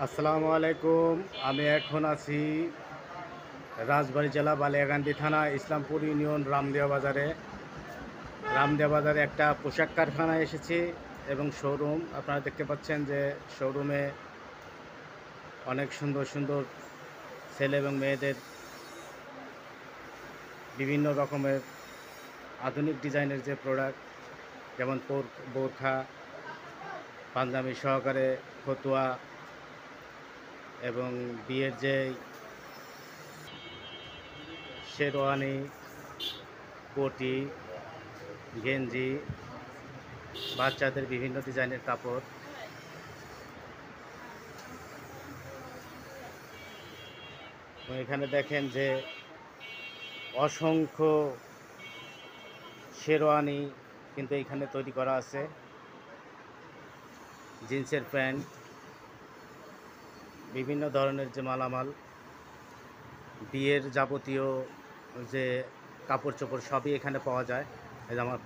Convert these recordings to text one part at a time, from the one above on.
আসসালামু আলাইকুম। আমি এখন আছি রাজবাড়ী জেলা বালিয়াকান্দি থানা ইসলামপুর ইউনিয়ন রামদিয়া বাজারে একটা পোশাক কারখানায় এসেছি এবং শোরুম আপনারা দেখতে পাচ্ছেন যে শোরুমে অনেক সুন্দর সুন্দর ছেলে এবং মেয়েদের বিভিন্ন রকমের আধুনিক ডিজাইনের যে প্রোডাক্ট যেমন বোরখা, পাঞ্জাবি সহকারে ফতুয়া এবং বিয়ের যে শেরওয়ানি, কোটি, গেঞ্জি, বাচ্চাদের বিভিন্ন ডিজাইনের কাপড়। এবং এখানে দেখেন যে অসংখ্য শেরওয়ানি কিন্তু এখানে তৈরি করা আছে, জিন্সের প্যান্ট, বিভিন্ন ধরনের যে মালামাল, বিয়ের যাবতীয় যে কাপড় চোপড় সবই এখানে পাওয়া যায়। এই যে আমার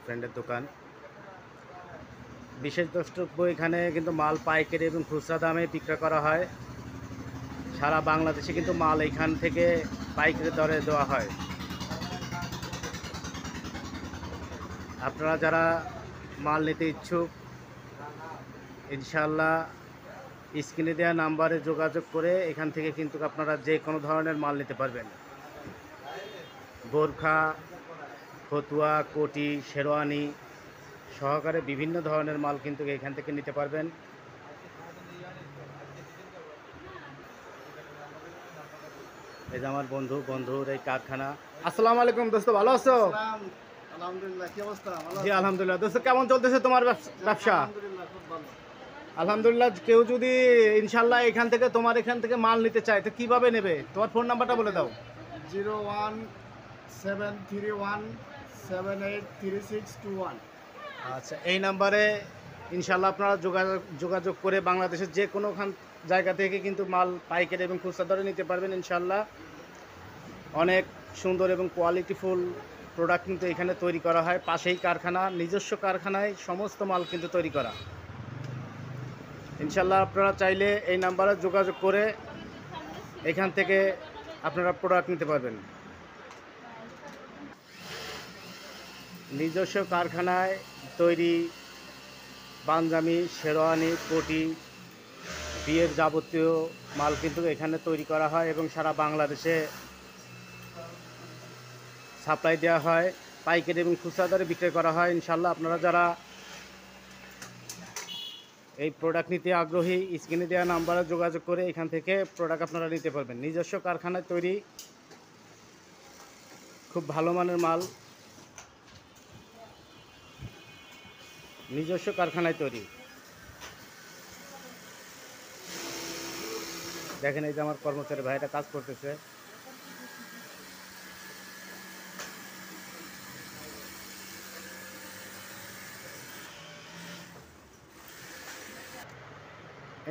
ফ্রেন্ডের দোকান। বিশেষ দ্রষ্টব্য, এখানে কিন্তু মাল পাইকারি এবং খুচরা দামে বিক্রয় করা হয়। সারা বাংলাদেশে কিন্তু মাল এখান থেকে পাইকারি দরে দেওয়া হয়। আপনারা যারা মাল নিতে ইচ্ছুক, ইনশাআল্লাহ স্ক্রিনে দেওয়া নাম্বারে যোগাযোগ করে এখান থেকে কিন্তু আপনারা যে কোনো ধরনের মাল নিতে পারবেন। বোরখা, ফতুয়া, কোটি, শেরওয়ানি সহকারে বিভিন্ন ধরনের মাল কিন্তু এখান থেকে নিতে পারবেন। এই যে আমার বন্ধুর এই কারখানা। আসসালামু আলাইকুম দোস্ত, ভালো আছো? আলহামদুলিল্লাহ, কি অবস্থা? ভালো জি আছেন? আলহামদুলিল্লাহ। দোস্ত কেমন চলতেছে তোমার ব্যবসা? আলহামদুলিল্লাহ, খুব ভালো। আলহামদুলিল্লাহ। কেউ যদি ইনশাল্লাহ এখান থেকে তোমার এখান থেকে মাল নিতে চায় তো কিভাবে নেবে? তোমার ফোন নাম্বারটা বলে দাও। 01731783621। আচ্ছা, এই নাম্বারে ইনশাল্লাহ আপনারা যোগাযোগ করে বাংলাদেশের যে কোনোখান জায়গা থেকে কিন্তু মাল পাইকারি এবং খুচরা দরে নিতে পারবেন ইনশাল্লাহ। অনেক সুন্দর এবং কোয়ালিটিফুল প্রোডাক্ট কিন্তু এখানে তৈরি করা হয়। পাশেই কারখানা, নিজস্ব কারখানায় সমস্ত মাল কিন্তু তৈরি করা। ইনশাল্লাহ আপনারা চাইলে এই নাম্বারে যোগাযোগ করে এখান থেকে আপনারা প্রোডাক্ট নিতে পারবেন। নিজস্ব কারখানায় তৈরি পাঞ্জাবি, শেরওয়ানি, কোটি, বিয়ের যাবতীয় মাল কিন্তু এখানে তৈরি করা হয় এবং সারা বাংলাদেশে সাপ্লাই দেওয়া হয়। পাইকারি এবং খুচরা দরে বিক্রয় করা হয়। ইনশাল্লাহ আপনারা যারা এই প্রোডাক্ট নিতে আগ্রহী, স্ক্রিনে দেওয়া নাম্বারে যোগাযোগ করে এখান থেকে প্রোডাক্ট আপনারা নিতে পারবেন। নিজস্ব কারখানায় তৈরি খুব ভালো মানের মাল, নিজস্ব কারখানায় তৈরি। দেখেন এই যে আমার কর্মচারী ভাইটা কাজ করতেছে।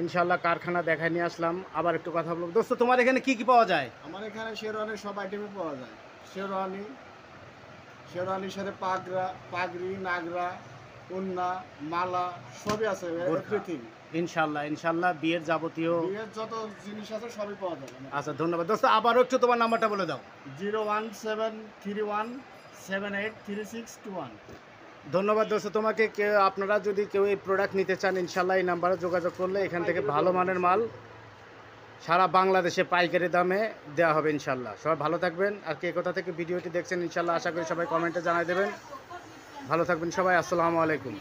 ইনশাল্লাহ কারখানা দেখায় নিয়ে আসলাম। আবার একটু কথা বলবো। দোস্ত তোমার এখানে কি কি পাওয়া যায়? আমার এখানে শেরওয়ানির সব আইটেমই পাওয়া যায়। শেরওয়ানি, শেরওয়ানির সাথে পাগড়ি, নাগরা, ওন্না, মালা সবই আছে, এভরিথিং। ইনশাল্লাহ বিয়ের যাবতীয়। বিয়ের যত জিনিস আছে সবই পাওয়া যাবে। আচ্ছা, ধন্যবাদ দোস্ত। আবারও একটু তোমার নাম্বারটা বলে দাও। 01731783621। ধন্যবাদ দোস্ত তোমাকে। আপনারা যদি কেউ এই প্রোডাক্ট নিতে চান ইনশাল্লাহ এই নাম্বারে যোগাযোগ করলে এখান থেকে ভালো মানের মাল সারা বাংলাদেশে পাইকারি দামে দেওয়া হবে ইনশাল্লাহ। সবাই ভালো থাকবেন। আর কে কোথা থেকে ভিডিওটি দেখছেন ইনশাল্লাহ আশা করি সবাই কমেন্টে জানাই দেবেন। ভালো থাকবেন সবাই। আসসালামু আলাইকুম।